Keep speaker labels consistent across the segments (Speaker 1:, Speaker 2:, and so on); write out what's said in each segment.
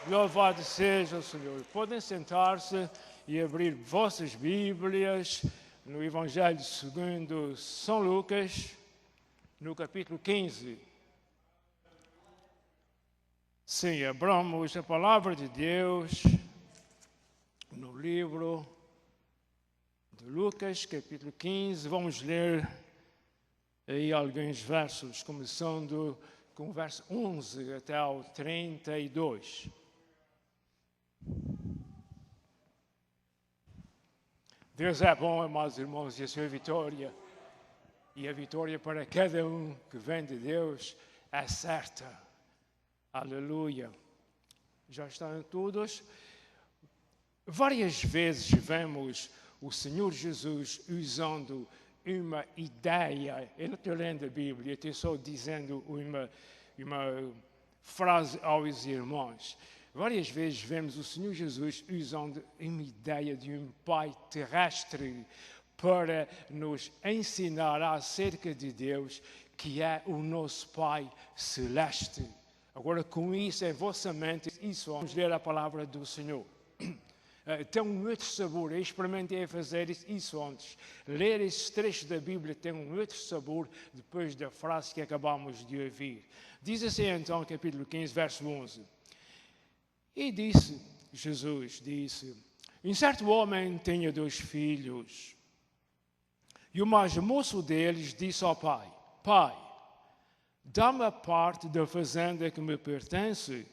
Speaker 1: Louvado seja o Senhor. Podem sentar-se e abrir vossas Bíblias no Evangelho segundo São Lucas, no capítulo 15. Sim, abramos a palavra de Deus no livro de Lucas, capítulo 15. Vamos ler aí alguns versos, começando com o verso 11 até ao 32. Deus é bom, amados irmãos, e a sua vitória, e a vitória para cada um que vem de Deus é certa. Aleluia. Já estão todos? Várias vezes vemos o Senhor Jesus usando uma ideia. Eu não estou lendo a Bíblia, estou só dizendo uma frase aos irmãos. Várias vezes vemos o Senhor Jesus usando uma ideia de um Pai terrestre para nos ensinar acerca de Deus, que é o nosso Pai celeste. Agora, com isso em vossa mente, vamos ler a palavra do Senhor. Tem um outro sabor, eu experimentei fazer isso antes. Ler esses trechos da Bíblia tem um outro sabor depois da frase que acabamos de ouvir. Diz assim então, capítulo 15, verso 11. E Jesus disse, um certo homem tinha 2 filhos. E o mais moço deles disse ao pai, Pai, dá-me a parte da fazenda que me pertence.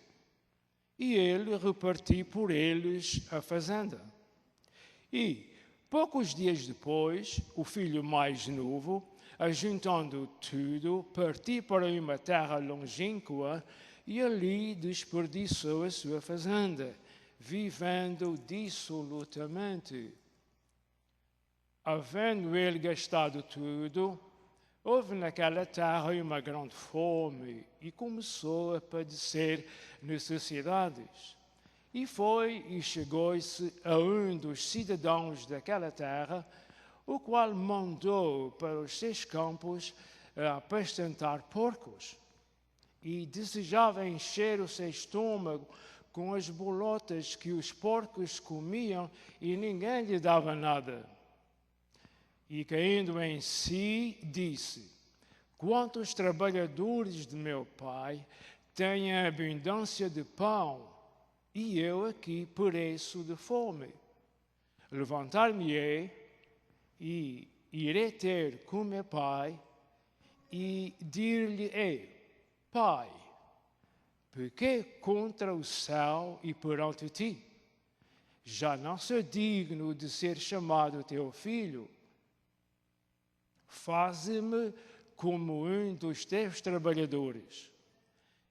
Speaker 1: E ele repartiu por eles a fazenda. E, poucos dias depois, o filho mais novo, ajuntando tudo, partiu para uma terra longínqua e ali desperdiçou a sua fazenda, vivendo dissolutamente. Havendo ele gastado tudo, houve naquela terra uma grande fome e começou a padecer necessidades. E foi e chegou-se a um dos cidadãos daquela terra, o qual mandou para os seus campos a apacentar porcos. E desejava encher o seu estômago com as bolotas que os porcos comiam e ninguém lhe dava nada. E caindo em si, disse, quantos trabalhadores de meu pai têm abundância de pão, e eu aqui pereço de fome. Levantar-me-ei e irei ter com meu pai e dir-lhe-ei, Pai, pequei contra o céu e perante ti. Já não sou digno de ser chamado teu filho. Faze-me como um dos teus trabalhadores.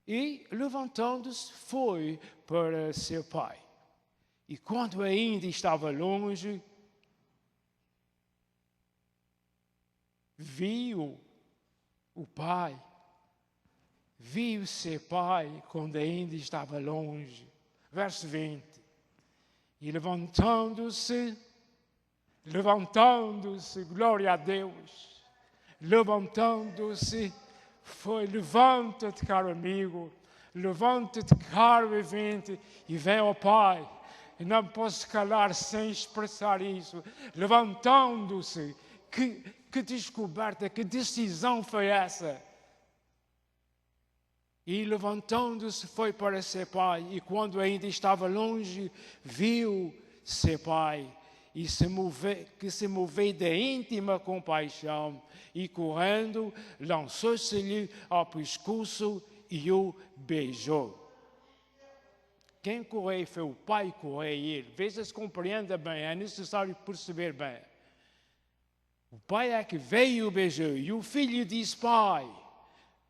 Speaker 1: E, levantando-se, foi para seu pai. E quando ainda estava longe, viu o pai. Viu seu pai quando ainda estava longe. Verso 20. E levantando-se, glória a Deus, levantando-se, foi, levanta-te, caro amigo, levanta-te, caro ouvinte, e vem ao Pai. E não posso calar sem expressar isso. Levantando-se, que descoberta, que decisão foi essa? E levantando-se foi para seu pai, e quando ainda estava longe, viu seu pai, e se moveu de íntima compaixão, e correndo, lançou-se-lhe ao pescoço e o beijou. Quem correu foi o pai correu ele. Veja se compreenda bem, é necessário perceber bem. O pai é que veio e o beijou, e o filho disse, Pai,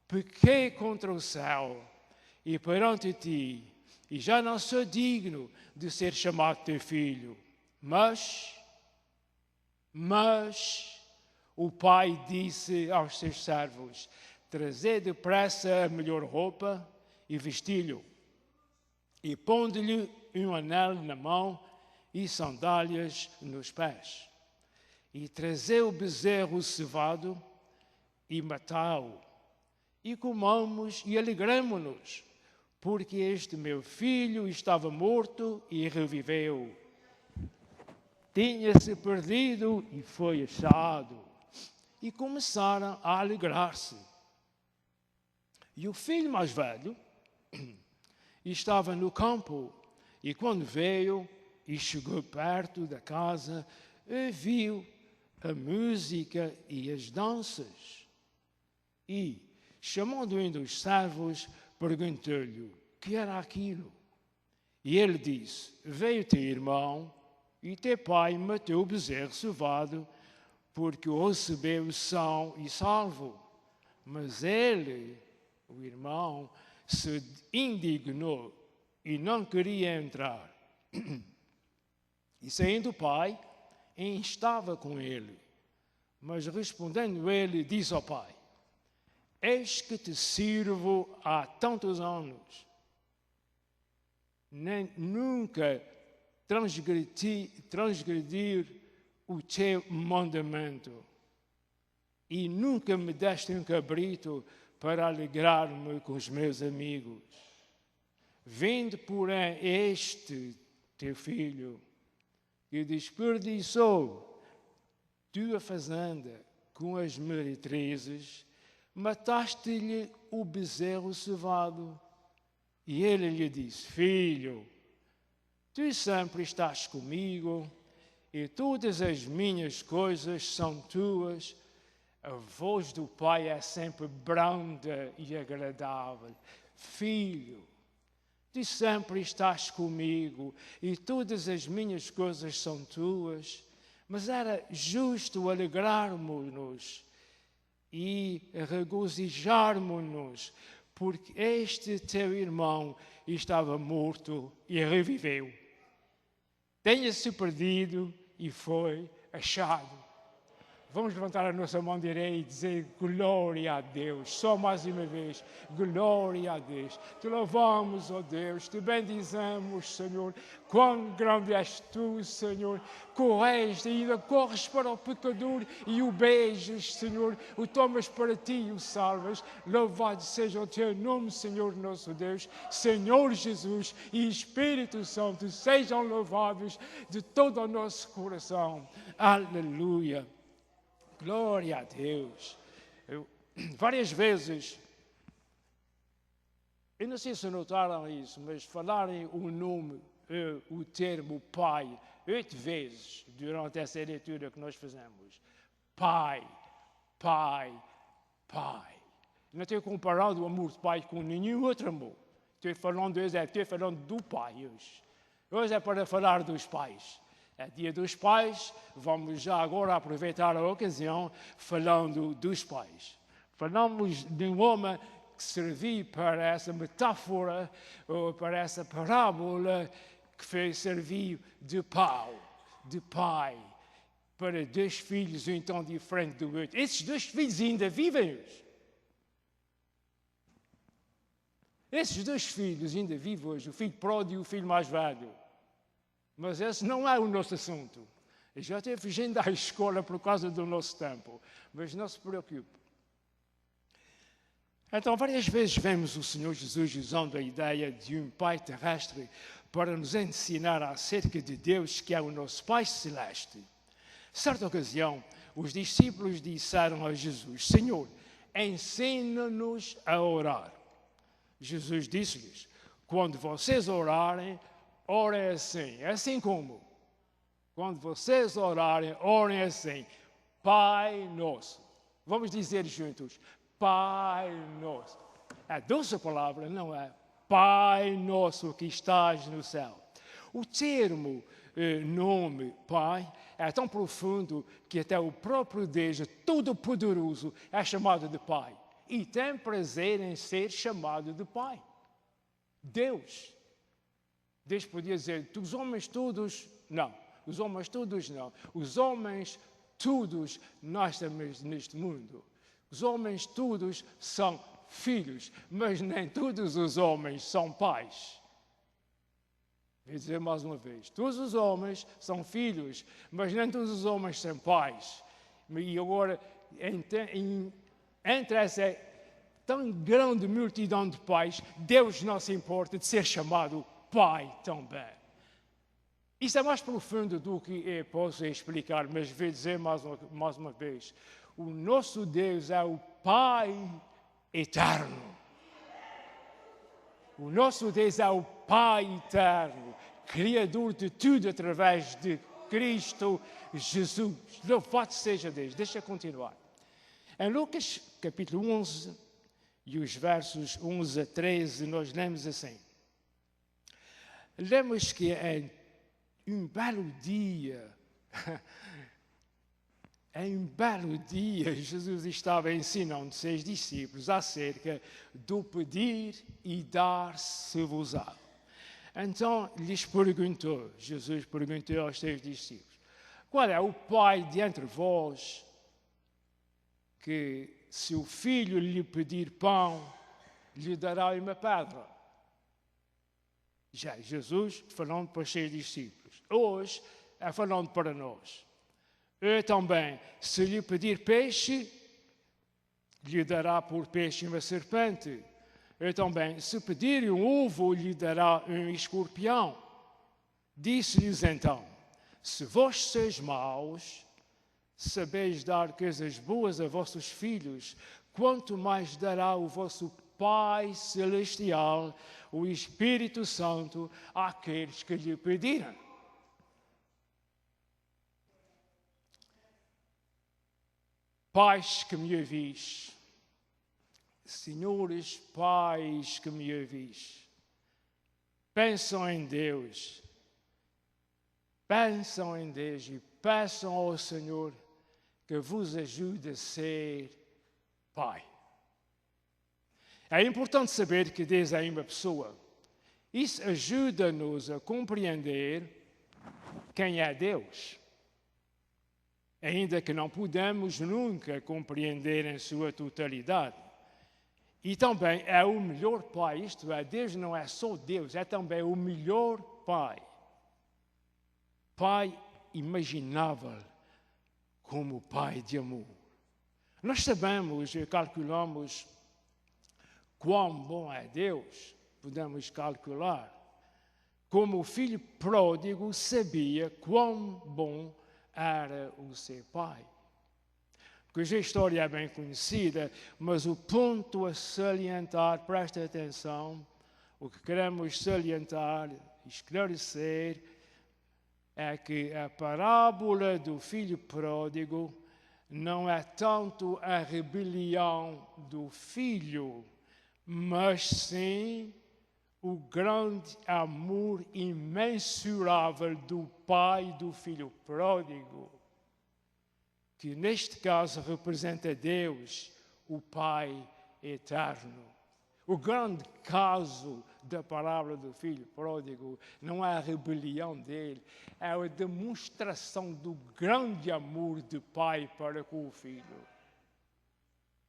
Speaker 1: pequei contra o céu e perante ti, e já não sou digno de ser chamado teu filho. Mas o pai disse aos seus servos, trazei depressa a melhor roupa e vesti-lhe, e pondo-lhe um anel na mão e sandálias nos pés. E trazei o bezerro cevado e matá-o. E comamos e alegramo-nos, porque este meu filho estava morto e reviveu. Tinha-se perdido e foi achado. E começaram a alegrar-se. E o filho mais velho estava no campo, e quando veio e chegou perto da casa, viu a música e as danças. E, chamando um dos servos, perguntou-lhe o que era aquilo. E ele disse: veio teu irmão e teu pai matou o bezerro cevado, porque o recebeu são e salvo. Mas ele, o irmão, se indignou e não queria entrar. E saindo o pai, estava com ele. Mas respondendo ele, disse ao pai: eis que te sirvo há tantos anos, nem nunca transgredir o teu mandamento, e nunca me deste um cabrito para alegrar-me com os meus amigos. Vende, porém, este teu filho, que desperdiçou tua fazenda com as meretrizes, mataste-lhe o bezerro cevado. E ele lhe disse: filho, tu sempre estás comigo, e todas as minhas coisas são tuas. A voz do pai é sempre branda e agradável. Filho, tu sempre estás comigo, e todas as minhas coisas são tuas. Mas era justo alegrarmos-nos e regozijarmos-nos, porque este teu irmão estava morto e reviveu. Tenha-se perdido e foi achado. Vamos levantar a nossa mão direita e dizer glória a Deus. Só mais uma vez, glória a Deus. Te louvamos, ó Deus, te bendizemos, Senhor. Quão grande és tu, Senhor. Corres e ainda corres para o pecador e o beijas, Senhor. O tomas para ti e o salvas. Louvado seja o teu nome, Senhor nosso Deus. Senhor Jesus e Espírito Santo, sejam louvados de todo o nosso coração. Aleluia. Glória a Deus. Várias vezes, eu não sei se notaram isso, mas falarem o nome, o termo Pai, 8 vezes durante essa leitura que nós fazemos. Pai, Pai, Pai. Não estou comparando o amor do Pai com nenhum outro amor. Estou falando do Pai hoje. Hoje é para falar dos pais. É dia dos pais, vamos já agora aproveitar a ocasião falando dos pais. Falamos de um homem que serviu para essa metáfora, ou para essa parábola, que fez servir de pai, para 2 filhos, um tão diferente do outro. Esses 2 filhos ainda vivem hoje. Esses 2 filhos ainda vivem hoje, o filho pródigo e o filho mais velho. Mas esse não é o nosso assunto. Eu já estou fugindo da escola por causa do nosso tempo. Mas não se preocupe. Então, várias vezes vemos o Senhor Jesus usando a ideia de um Pai terrestre para nos ensinar acerca de Deus, que é o nosso Pai celeste. Certa ocasião, os discípulos disseram a Jesus: Senhor, ensina-nos a orar. Jesus disse-lhes: quando vocês orarem, orem assim como? Quando vocês orem assim: Pai Nosso. Vamos dizer juntos: Pai Nosso. É doce a palavra, não é? Pai Nosso que estás no céu. O termo, nome, Pai, é tão profundo que até o próprio Deus, Todo-Poderoso, é chamado de Pai. E tem prazer em ser chamado de Pai. Deus podia dizer: os homens todos, não. Os homens todos, não. Os homens todos nós estamos neste mundo. Os homens todos são filhos, mas nem todos os homens são pais. Vou dizer mais uma vez: todos os homens são filhos, mas nem todos os homens são pais. E agora, entre essa tão grande multidão de pais, Deus não se importa de ser chamado Pai também. Isso é mais profundo do que eu posso explicar, mas vou dizer mais uma vez. O nosso Deus é o Pai eterno. O nosso Deus é o Pai eterno, Criador de tudo através de Cristo Jesus. Louvado seja Deus. Deixa eu continuar. Em Lucas capítulo 11 e os versos 11 a 13, nós lemos assim. Lemos que em um belo dia, Jesus estava ensinando seus discípulos acerca do pedir e dar-se-vos-á. Então Jesus perguntou aos seus discípulos, qual é o pai de entre vós que, se o filho lhe pedir pão, lhe dará uma pedra? Já Jesus falando para os seus discípulos. Hoje é falando para nós. Eu também, se lhe pedir peixe, lhe dará por peixe uma serpente. Eu também, se pedir um ovo, lhe dará um escorpião. Disse-lhes então, se vós sois maus, sabeis dar coisas boas a vossos filhos, quanto mais dará o vosso Pai Celestial, o Espírito Santo, àqueles que lhe pedirem. Pais que me ouvis, senhores pais que me ouvis, pensam em Deus e peçam ao Senhor que vos ajude a ser pai. É importante saber que Deus é uma pessoa. Isso ajuda-nos a compreender quem é Deus. Ainda que não podemos nunca compreender em sua totalidade. E também é o melhor Pai, isto é, Deus não é só Deus, é também o melhor Pai. Pai imaginável como Pai de amor. Nós sabemos e calculamos quão bom é Deus, podemos calcular, como o filho pródigo sabia quão bom era o seu pai. Porque a história é bem conhecida, mas o ponto a salientar, presta atenção, o que queremos salientar, esclarecer, é que a parábola do filho pródigo não é tanto a rebelião do filho, mas sim o grande amor imensurável do pai do filho pródigo, que neste caso representa Deus, o Pai eterno. O grande caso da parábola do filho pródigo não é a rebelião dele, é a demonstração do grande amor do pai para com o filho.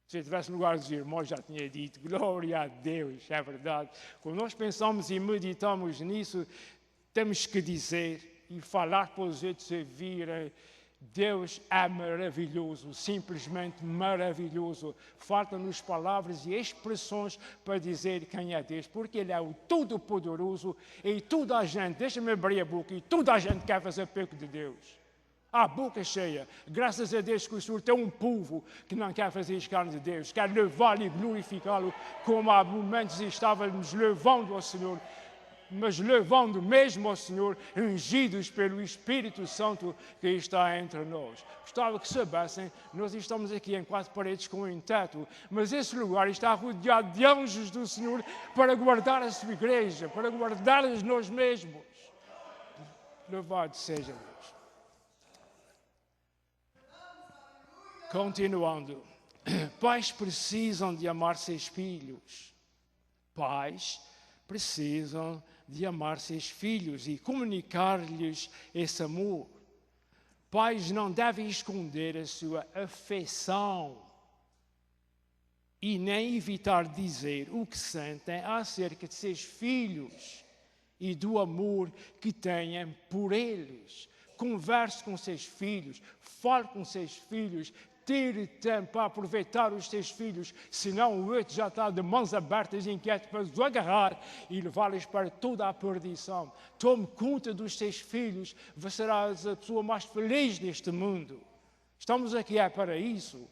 Speaker 1: Se eu estivesse no lugar dos irmãos, já tinha dito, glória a Deus, é verdade. Quando nós pensamos e meditamos nisso, temos que dizer e falar para os outros ouvirem, Deus é maravilhoso, simplesmente maravilhoso. Faltam-nos palavras e expressões para dizer quem é Deus, porque Ele é o Todo-Poderoso e toda a gente, deixa-me abrir a boca, e toda a gente quer fazer pouco de Deus. A boca cheia. Graças a Deus que o Senhor tem um povo que não quer fazer escárnio de Deus, quer levá-lo e glorificá-lo, como há momentos estávamos levando ao Senhor, mas levando mesmo ao Senhor, ungidos pelo Espírito Santo que está entre nós. Gostava que soubessem, nós estamos aqui em 4 paredes com um teto, mas esse lugar está rodeado de anjos do Senhor para guardar a sua igreja, para guardar-nos nós mesmos. Louvado seja Deus. Continuando, pais precisam de amar seus filhos. Pais precisam de amar seus filhos e comunicar-lhes esse amor. Pais não devem esconder a sua afeição e nem evitar dizer o que sentem acerca de seus filhos e do amor que têm por eles. Converse com seus filhos, fale com seus filhos, ter tempo para aproveitar os teus filhos, senão o outro já está de mãos abertas, inquieto para os agarrar e levá-los para toda a perdição. Tome conta dos teus filhos, você será a pessoa mais feliz deste mundo. Estamos aqui para isso.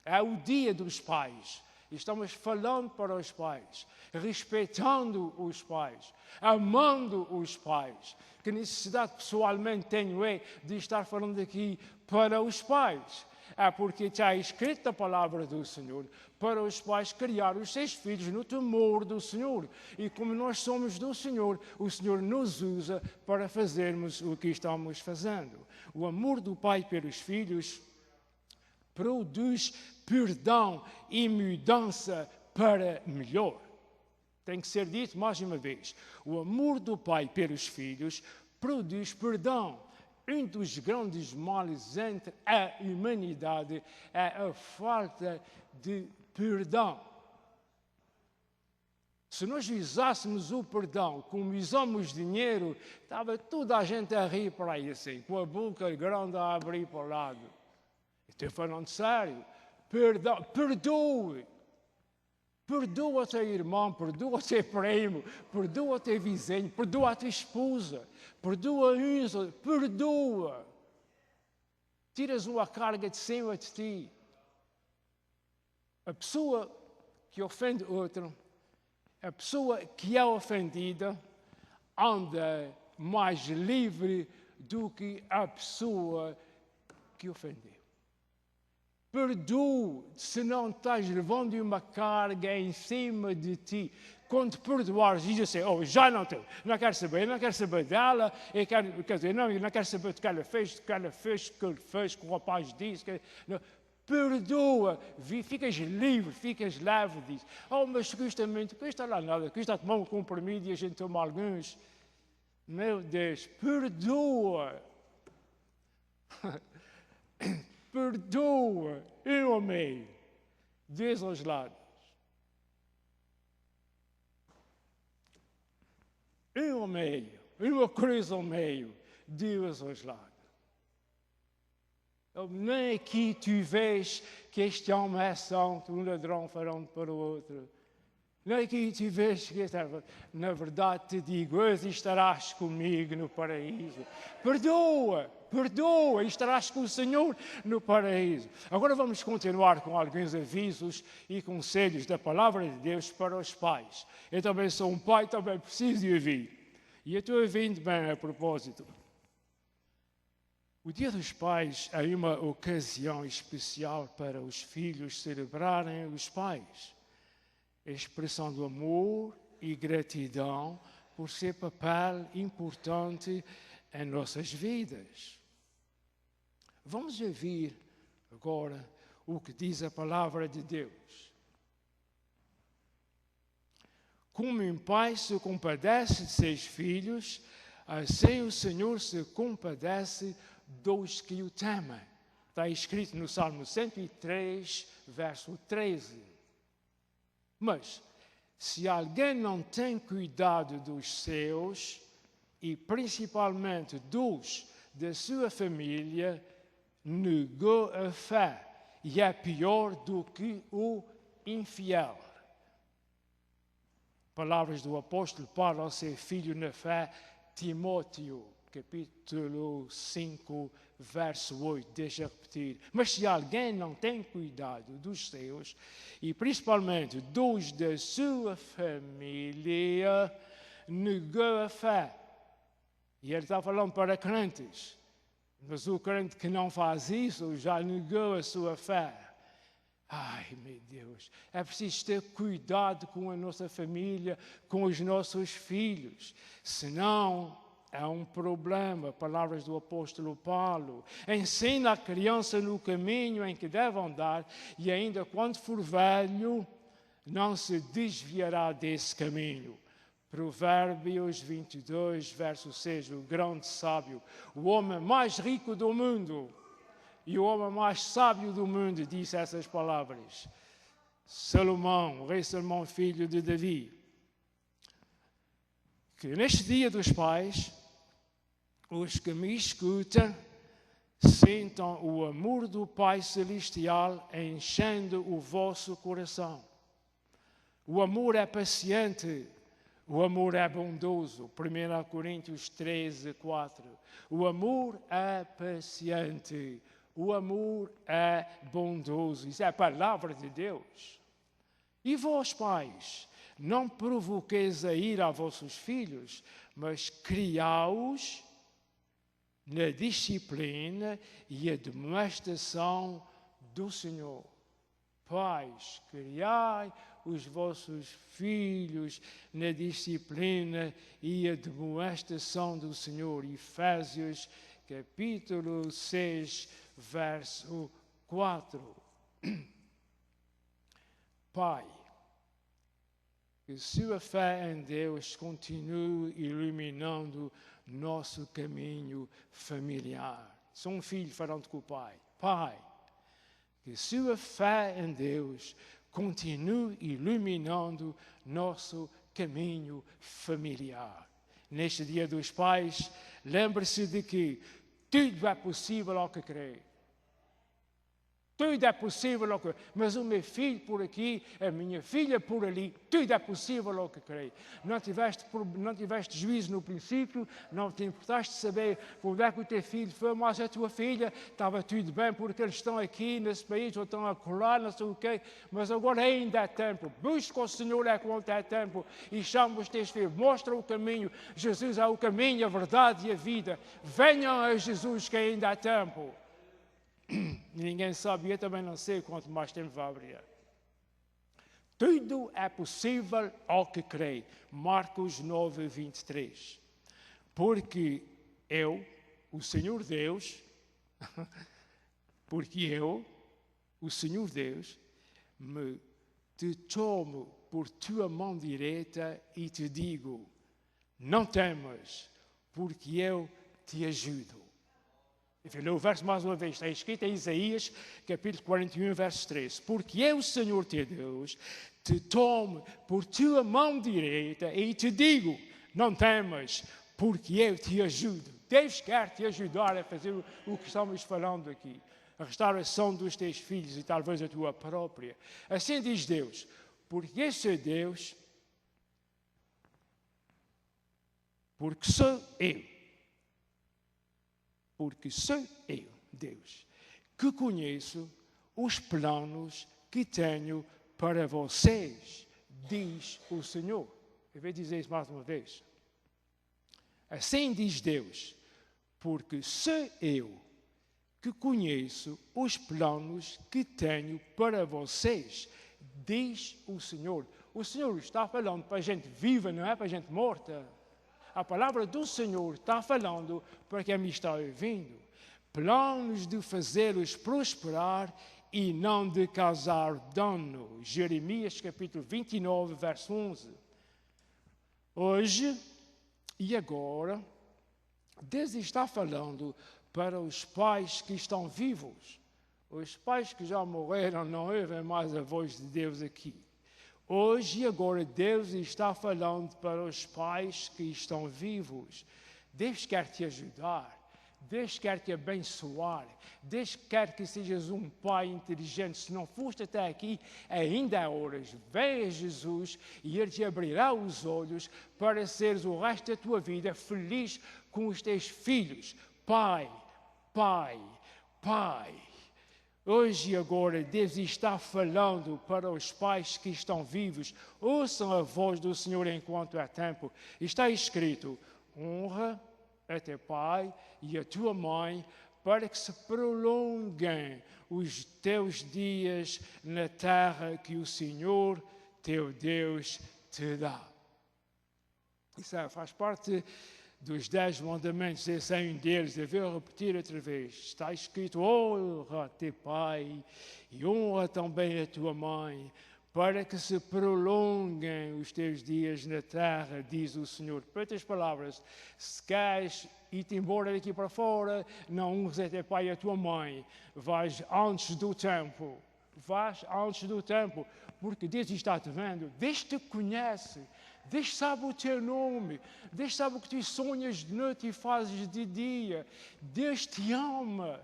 Speaker 1: É o dia dos pais. Estamos falando para os pais, respeitando os pais, amando os pais. Que necessidade pessoalmente tenho de estar falando aqui para os pais? É porque está escrito na palavra do Senhor para os pais criar os seus filhos no temor do Senhor. E como nós somos do Senhor, o Senhor nos usa para fazermos o que estamos fazendo. O amor do pai pelos filhos produz perdão e mudança para melhor. Tem que ser dito mais uma vez. O amor do pai pelos filhos produz perdão. Um dos grandes males entre a humanidade é a falta de perdão. Se nós usássemos o perdão como usamos dinheiro, estava toda a gente a rir para aí assim, com a boca grande a abrir para o lado. Estou falando sério. Perdão, perdoe. Perdoa o teu irmão, perdoa o teu primo, perdoa o teu vizinho, perdoa a tua esposa, perdoa isso, perdoa. Tiras uma carga de cima de ti. A pessoa que ofende outra, a pessoa que é ofendida, anda mais livre do que a pessoa que ofendeu. Perdoa, se não estás levando uma carga em cima de ti. Quando perdoares, diz assim, já não quero saber dela, não quero saber do que ela fez, que ele fez, que o rapaz disse. Perdoa, ficas livre, ficas leve disso. Mas custa lá nada, custa tomar um comprimido e a gente toma alguns. Meu Deus, perdoa. Perdoa, eu amei, Deus aos lados. Eu amei, uma cruz ao meio, Deus aos lados. Nem aqui tu vês que este homem é santo, um ladrão falando para o outro. Nem aqui tu vês que na verdade te digo, hoje estarás comigo no paraíso. Perdoa e estarás com o Senhor no paraíso. Agora vamos continuar com alguns avisos e conselhos da palavra de Deus para os pais. Eu também sou um pai, também preciso de ouvir. E eu estou ouvindo bem a propósito. O Dia dos Pais é uma ocasião especial para os filhos celebrarem os pais. Expressão do amor e gratidão por seu papel importante em nossas vidas. Vamos ouvir agora o que diz a palavra de Deus. Como um pai se compadece de seus filhos, assim o Senhor se compadece dos que o temem. Está escrito no Salmo 103, verso 13. Mas, se alguém não tem cuidado dos seus, e principalmente dos da sua família, negou a fé e é pior do que o infiel. Palavras do apóstolo Paulo ao seu filho na fé, Timóteo, capítulo 5, verso 8, deixa repetir. Mas se alguém não tem cuidado dos seus, e principalmente dos da sua família, negou a fé. E ele está falando para crentes. Mas o crente que não faz isso já negou a sua fé. Ai, meu Deus, é preciso ter cuidado com a nossa família, com os nossos filhos. Senão, é um problema. Palavras do apóstolo Paulo. Ensina a criança no caminho em que deve andar e ainda quando for velho, não se desviará desse caminho. Provérbios 22, verso 6, o grande sábio, o homem mais rico do mundo e o homem mais sábio do mundo, disse essas palavras. Salomão, o rei Salomão, filho de Davi. Que neste dia dos pais, os que me escutam sintam o amor do Pai Celestial enchendo o vosso coração. O amor é paciente, o amor é bondoso. 1 Coríntios 13, 4. O amor é paciente, o amor é bondoso. Isso é a palavra de Deus. E vós, pais, não provoqueis a ira a vossos filhos, mas criai-os na disciplina e admoestação do Senhor. Pais, criai os vossos filhos na disciplina e admoestação do Senhor. Efésios, capítulo 6, verso 4. Pai, que sua fé em Deus continue iluminando nosso caminho familiar. Sou um filho falando com o Pai. Pai, que sua fé em Deus continue iluminando nosso caminho familiar. Neste Dia dos Pais, lembre-se de que tudo é possível ao que crê. Tudo é possível ao que... Mas o meu filho por aqui, a minha filha por ali, tudo é possível ao que crê. Não tiveste juízo no princípio, não te importaste de saber onde é que o teu filho foi, mas a tua filha estava tudo bem porque eles estão aqui nesse país ou estão a colar, não sei o quê. Mas agora ainda é tempo. Busca o Senhor enquanto é tempo e chama os teus filhos. Mostra o caminho. Jesus é o caminho, a verdade e a vida. Venham a Jesus que ainda há tempo. Ninguém sabe, eu também não sei quanto mais tempo vai abrir. Tudo é possível ao que crê. Marcos 9, 23. Porque eu, o Senhor Deus, o Senhor Deus, te tomo por tua mão direita e te digo, não temas, porque eu te ajudo. Eu vou ler o verso mais uma vez, está escrito em Isaías, capítulo 41, verso 13. Porque eu, Senhor teu Deus, te tomo por tua mão direita e te digo, não temas, porque eu te ajudo. Deus quer te ajudar a fazer o que estamos falando aqui. A restauração dos teus filhos e talvez a tua própria. Assim diz Deus, porque eu sou Deus, porque sou eu. Porque sou eu, Deus, que conheço os planos que tenho para vocês, diz o Senhor. Eu vou dizer isso mais uma vez. Assim diz Deus, porque sou eu que conheço os planos que tenho para vocês, diz o Senhor. O Senhor está falando para a gente viva, não é para a gente morta. A palavra do Senhor está falando para quem me está ouvindo. Planos de fazê-los prosperar e não de causar dano. Jeremias capítulo 29, verso 11. Hoje e agora, Deus está falando para os pais que estão vivos. Os pais que já morreram não ouvem mais a voz de Deus aqui. Hoje e agora Deus está falando para os pais que estão vivos. Deus quer te ajudar. Deus quer te abençoar. Deus quer que sejas um pai inteligente. Se não foste até aqui, ainda há horas. Vem a Jesus e Ele te abrirá os olhos para seres o resto da tua vida feliz com os teus filhos. Pai, pai, pai. Hoje e agora, Deus está falando para os pais que estão vivos. Ouçam a voz do Senhor enquanto há tempo. Está escrito, honra a teu pai e a tua mãe, para que se prolonguem os teus dias na terra que o Senhor, teu Deus, te dá. Isso faz parte dos 10 mandamentos, esse é um deles, eu vou repetir outra vez. Está escrito, honra teu pai e honra também a tua mãe, para que se prolonguem os teus dias na terra, diz o Senhor. Por outras palavras, se queres ir-te embora daqui para fora, não honres a teu pai e a tua mãe, vais antes do tempo. Vais antes do tempo, porque Deus está te vendo, Deus te conhece. Deus sabe o teu nome. Deus sabe o que tu sonhas de noite e fazes de dia. Deus te ama.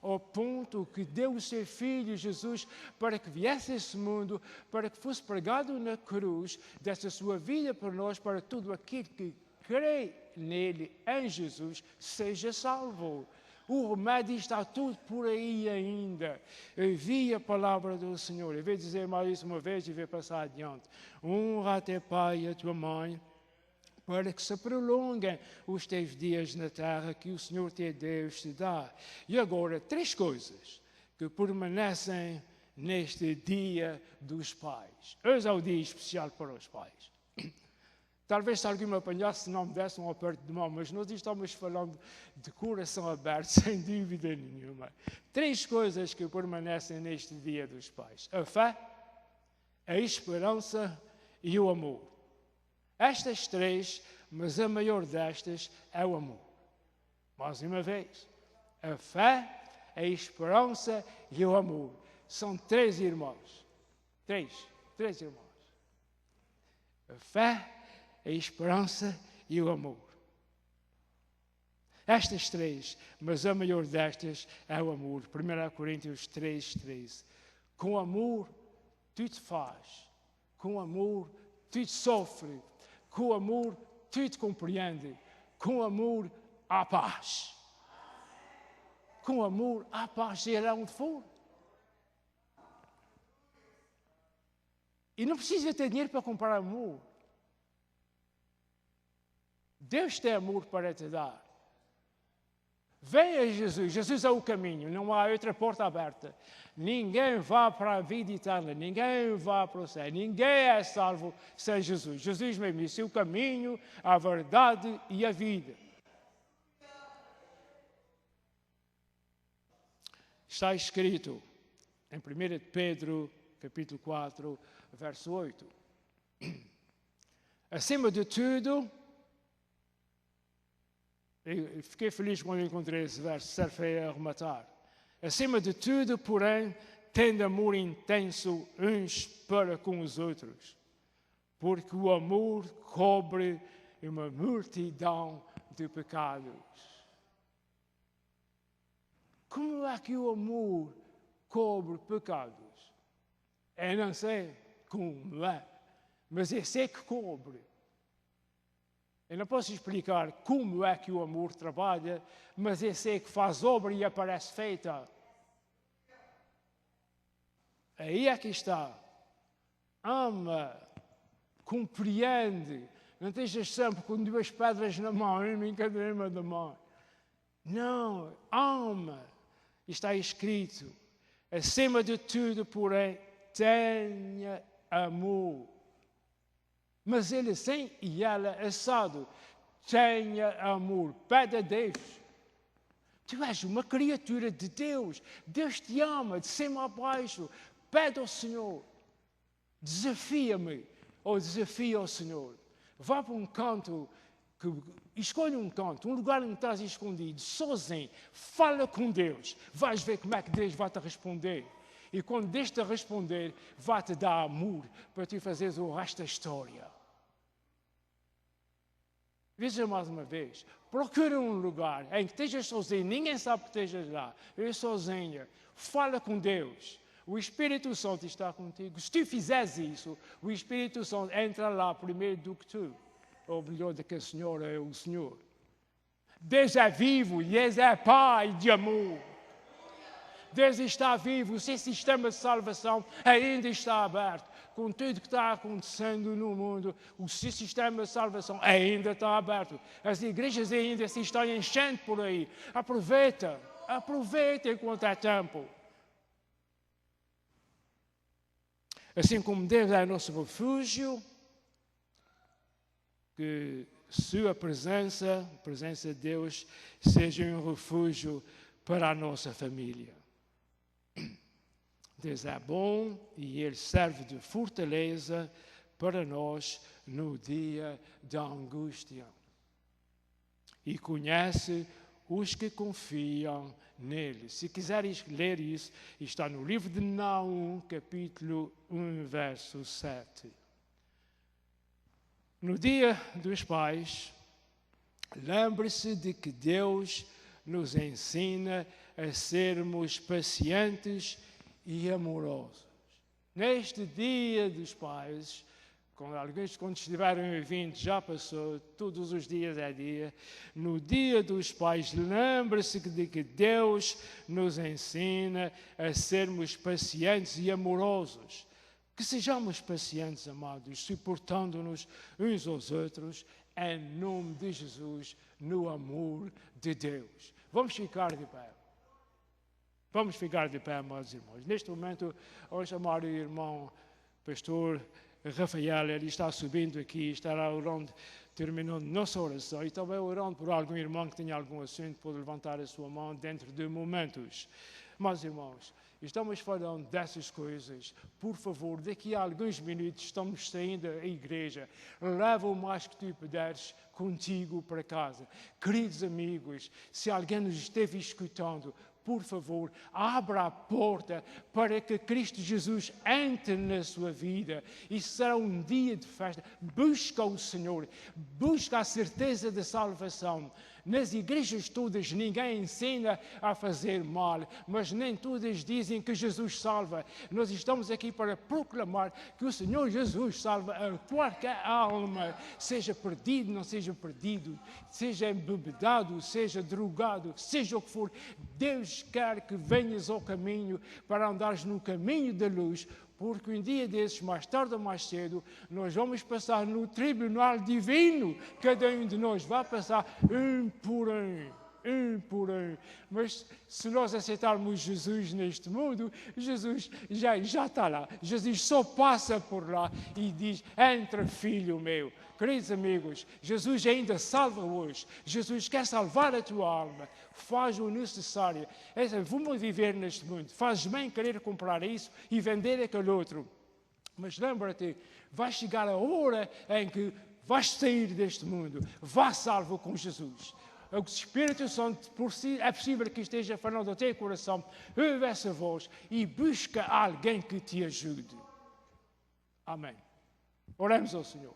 Speaker 1: ao ponto que deu o seu Filho Jesus para que viesse a esse mundo, para que fosse pregado na cruz, desse a sua vida por nós, para todo aquele que crê nele, em Jesus, seja salvo. O remédio está tudo por aí ainda. Eu vi a palavra do Senhor. Eu vou dizer mais isso uma vez e vou passar adiante. Honra a teu pai e a tua mãe, para que se prolonguem os teus dias na terra que o Senhor teu Deus te dá. E agora, 3 coisas que permanecem neste dia dos pais. Hoje é o dia especial para os pais. Talvez se alguém me apanhasse, não me desse um aperto de mão, mas nós estamos falando de coração aberto, sem dúvida nenhuma. 3 coisas que permanecem neste dia dos pais. A fé, a esperança e o amor. Estas 3, mas a maior destas é o amor. Mais uma vez, a fé, a esperança e o amor. São 3 irmãos. 3 irmãos. A fé, a esperança e o amor. Estas 3, mas a maior destas é o amor. 1 Coríntios 3:13. Com amor, tu te faz. Com amor, tu te sofre. Com amor, tu te compreende. Com amor, há paz. Com amor, há paz, seja onde for. E não precisa ter dinheiro para comprar amor. Deus tem amor para te dar. Venha a Jesus. Jesus é o caminho, não há outra porta aberta. Ninguém vai para a vida eterna, ninguém vai para o céu, ninguém é salvo sem Jesus. Jesus mesmo disse o caminho, a verdade e a vida. Está escrito em 1 Pedro, capítulo 4, verso 8. Acima de tudo, eu fiquei feliz quando encontrei esse verso, serve a arrematar. Acima de tudo, porém, tende amor intenso uns para com os outros, porque o amor cobre uma multidão de pecados. Como é que o amor cobre pecados? Eu não sei como é, mas eu sei que cobre. Eu não posso explicar como é que o amor trabalha, mas eu sei que faz obra e aparece feita. Aí é que está. Ama, compreende. Não estejas sempre com 2 pedras na mão, uma em cada uma da mão. Não, ama. Está escrito. Acima de tudo, porém, tenha amor. Mas ele sem e ela assado. Tenha amor. Pede a Deus. Tu és uma criatura de Deus. Deus te ama de cima a baixo. Pede ao Senhor. Desafia-me. Ou desafia ao Senhor. Vá para um canto. Escolhe um canto. Um lugar onde estás escondido. Sozinho. Fala com Deus. Vais ver como é que Deus vai te responder. E quando Deus te responder, vai te dar amor para tu fazeres o resto da história. Veja mais uma vez, procura um lugar em que estejas sozinho, ninguém sabe que estejas lá, eu sozinha, fala com Deus, o Espírito Santo está contigo. Se tu fizeres isso, o Espírito Santo entra lá primeiro do que tu, ou melhor do que a Senhora é o Senhor. Deus é vivo, Deus é Pai de amor. Deus está vivo, o seu sistema de salvação ainda está aberto. Com tudo que está acontecendo no mundo, o seu sistema de salvação ainda está aberto. As igrejas ainda se estão enchendo por aí. Aproveita enquanto é tempo. Assim como Deus é nosso refúgio, que sua presença, a presença de Deus, seja um refúgio para a nossa família. Deus é bom e Ele serve de fortaleza para nós no dia da angústia. E conhece os que confiam nele. Se quiseres ler isso, está no livro de Naum, capítulo 1, verso 7. No dia dos pais, lembre-se de que Deus nos ensina a sermos pacientes e amorosos. Neste Dia dos Pais, quando estiverem ouvindo, já passou, todos os dias é dia. No Dia dos Pais, lembre-se de que Deus nos ensina a sermos pacientes e amorosos. Que sejamos pacientes, amados, suportando-nos uns aos outros, em nome de Jesus, no amor de Deus. Vamos ficar de pé. Vamos ficar de pé, amados irmãos. Neste momento, vou chamar o irmão pastor Rafael, ele está subindo aqui, estará orando, terminando nossa oração, e também orando por algum irmão que tenha algum assunto, pode levantar a sua mão dentro de momentos. Mas, irmãos, estamos falando dessas coisas. Por favor, daqui a alguns minutos estamos saindo da igreja. Leva o mais que tu puderes contigo para casa. Queridos amigos, se alguém nos esteve escutando, por favor, abra a porta para que Cristo Jesus entre na sua vida. E será um dia de festa. Busca o Senhor, busca a certeza da salvação. Nas igrejas todas ninguém ensina a fazer mal, mas nem todas dizem que Jesus salva. Nós estamos aqui para proclamar que o Senhor Jesus salva a qualquer alma, seja perdido, não seja perdido, seja embebedado, seja drogado, seja o que for. Deus quer que venhas ao caminho para andares no caminho da luz, porque um dia desses, mais tarde ou mais cedo, nós vamos passar no tribunal divino. Cada um de nós vai passar um por um. Mas se nós aceitarmos Jesus neste mundo, Jesus já está lá. Jesus só passa por lá e diz: entra, filho meu. Queridos amigos, Jesus ainda salva hoje. Jesus quer salvar a tua alma. Faz o necessário. Vamos viver neste mundo. Faz bem querer comprar isso e vender aquele outro. Mas lembra-te, vai chegar a hora em que vais sair deste mundo. Vá salvo com Jesus. O Espírito Santo, por si, é possível que esteja falando ao teu coração. Ouve essa voz e busca alguém que te ajude. Amém. Oremos ao Senhor.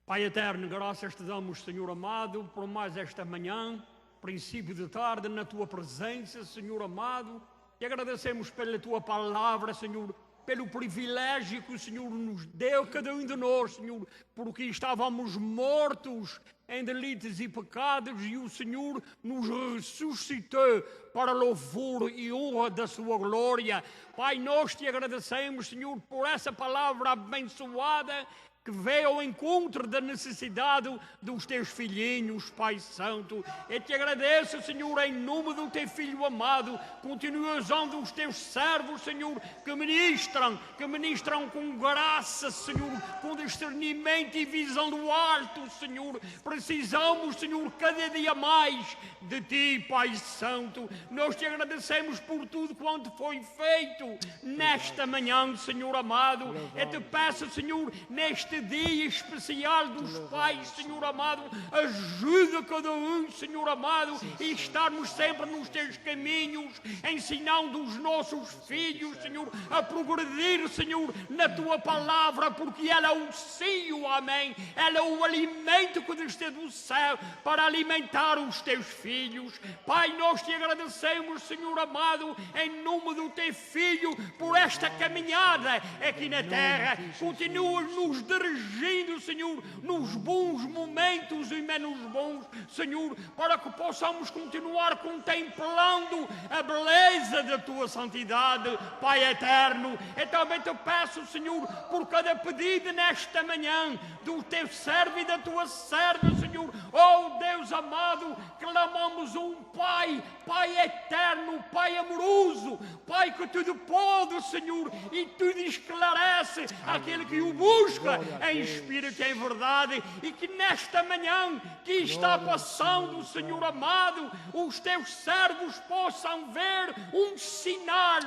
Speaker 2: Pai eterno, graças te damos, Senhor amado, por mais esta manhã, princípio de tarde, na tua presença, Senhor amado. E agradecemos pela tua palavra, Senhor, pelo privilégio que o Senhor nos deu, cada um de nós, Senhor, porque estávamos mortos em delitos e pecados e o Senhor nos ressuscitou para louvor e honra da sua glória. Pai, nós te agradecemos, Senhor, por essa palavra abençoada que veio ao encontro da necessidade dos teus filhinhos, Pai Santo. Eu te agradeço, Senhor, em nome do teu Filho amado. Continua usando os teus servos, Senhor, que ministram com graça, Senhor, com discernimento e visão do alto, Senhor. Precisamos, Senhor, cada dia mais de ti, Pai Santo. Nós te agradecemos por tudo quanto foi feito nesta manhã, Senhor amado. Eu te peço, Senhor, neste dia especial dos pais, Senhor amado, ajuda cada um, Senhor amado, e estarmos sempre nos teus caminhos, ensinando os nossos filhos, Senhor, a progredir, Senhor, na tua palavra, porque ela é o cio, amém, ela é o alimento que desce do céu para alimentar os teus filhos. Pai, nós te agradecemos, Senhor amado, em nome do teu Filho, por esta caminhada aqui na terra. Continua-nos dirigindo, Senhor, nos bons momentos e menos bons, Senhor, para que possamos continuar contemplando a beleza da tua santidade, Pai eterno. Eu também te peço, Senhor, por cada pedido nesta manhã do teu servo e da tua serva, Senhor. Oh Deus amado, clamamos um Pai, Pai eterno, Pai amoroso, Pai que tudo pode, Senhor, e tudo esclarece aquele que o busca em espírito e em verdade, e que nesta manhã que está passando, Senhor amado, os teus servos possam ver um sinal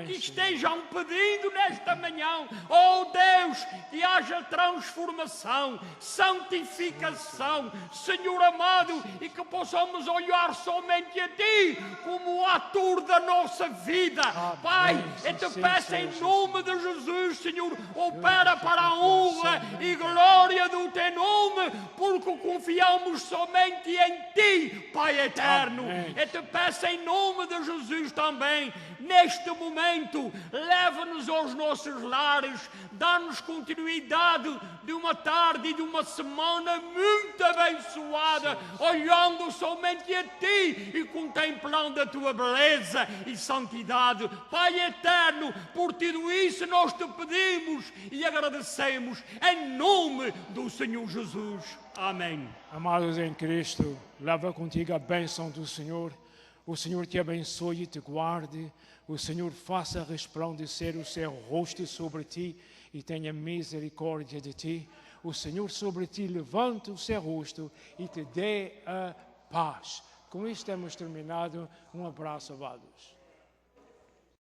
Speaker 2: que estejam pedindo nesta manhã. Oh Deus, que haja transformação, santificação, Senhor amado, e que possamos olhar somente a Ti como o ator da nossa vida. Pai, eu te peço em nome de Jesus, Senhor, opera para a honra e glória do teu nome, nome, porque confiamos somente em Ti, Pai eterno.
Speaker 1: Amém.
Speaker 2: Eu te peço em nome de Jesus também, neste momento, leva-nos aos nossos lares, dá-nos continuidade de uma tarde e de uma semana muito abençoada, olhando somente a Ti e contemplando a Tua beleza e santidade. Pai eterno, por tudo isso nós te pedimos e agradecemos em nome do Senhor Jesus. Amém.
Speaker 1: Amados em Cristo, leva contigo a bênção do Senhor. O Senhor te abençoe e te guarde. O Senhor faça resplandecer o seu rosto sobre ti e tenha misericórdia de ti. O Senhor sobre ti levante o seu rosto e te dê a paz. Com isto temos terminado. Um abraço, amados.